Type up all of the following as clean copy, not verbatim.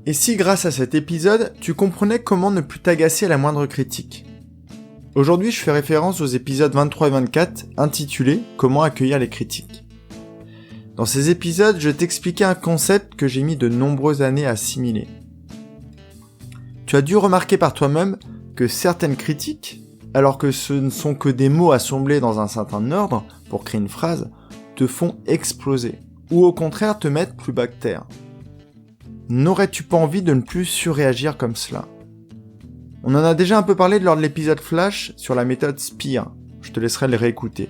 Et si grâce à cet épisode, tu comprenais comment ne plus t'agacer à la moindre critique? Aujourd'hui, je fais référence aux épisodes 23 et 24 intitulés « Comment accueillir les critiques ». Dans ces épisodes, je t'expliquais un concept que j'ai mis de nombreuses années à assimiler. Tu as dû remarquer par toi-même que certaines critiques, alors que ce ne sont que des mots assemblés dans un certain ordre pour créer une phrase, te font exploser, ou au contraire te mettre plus bas que terre. N'aurais-tu pas envie de ne plus surréagir comme cela? On en a déjà un peu parlé lors de l'épisode Flash sur la méthode SPIR, je te laisserai le réécouter.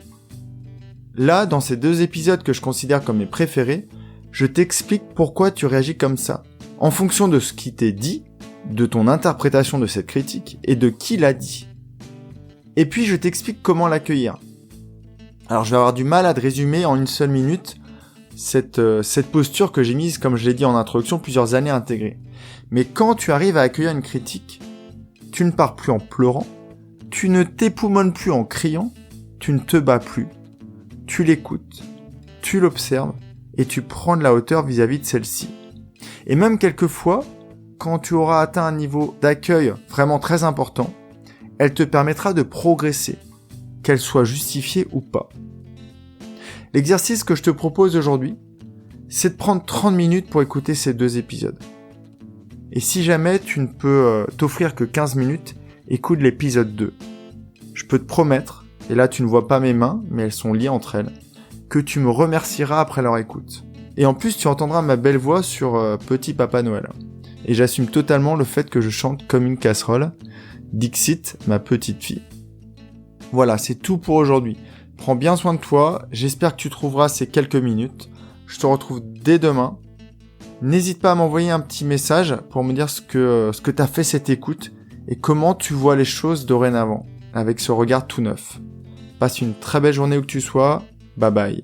Là, dans ces deux épisodes que je considère comme mes préférés, je t'explique pourquoi tu réagis comme ça, en fonction de ce qui t'est dit, de ton interprétation de cette critique et de qui l'a dit. Et puis je t'explique comment l'accueillir. Alors je vais avoir du mal à te résumer en une seule minute cette posture que j'ai mise, comme je l'ai dit en introduction, plusieurs années à intégrer. Mais quand tu arrives à accueillir une critique, tu ne pars plus en pleurant, tu ne t'époumones plus en criant, tu ne te bats plus, tu l'écoutes, tu l'observes et tu prends de la hauteur vis-à-vis de celle-ci. Et même quelquefois, quand tu auras atteint un niveau d'accueil vraiment très important, elle te permettra de progresser, qu'elle soit justifiée ou pas. L'exercice que je te propose aujourd'hui, c'est de prendre 30 minutes pour écouter ces deux épisodes. Et si jamais tu ne peux t'offrir que 15 minutes, écoute l'épisode 2. Je peux te promettre, et là tu ne vois pas mes mains, mais elles sont liées entre elles, que tu me remercieras après leur écoute. Et en plus tu entendras ma belle voix sur Petit Papa Noël. Et j'assume totalement le fait que je chante comme une casserole, Dixit, ma petite fille. Voilà, c'est tout pour aujourd'hui. Prends bien soin de toi, j'espère que tu trouveras ces quelques minutes. Je te retrouve dès demain. N'hésite pas à m'envoyer un petit message pour me dire ce que t'as fait cette écoute et comment tu vois les choses dorénavant, avec ce regard tout neuf. Passe une très belle journée où que tu sois, bye bye.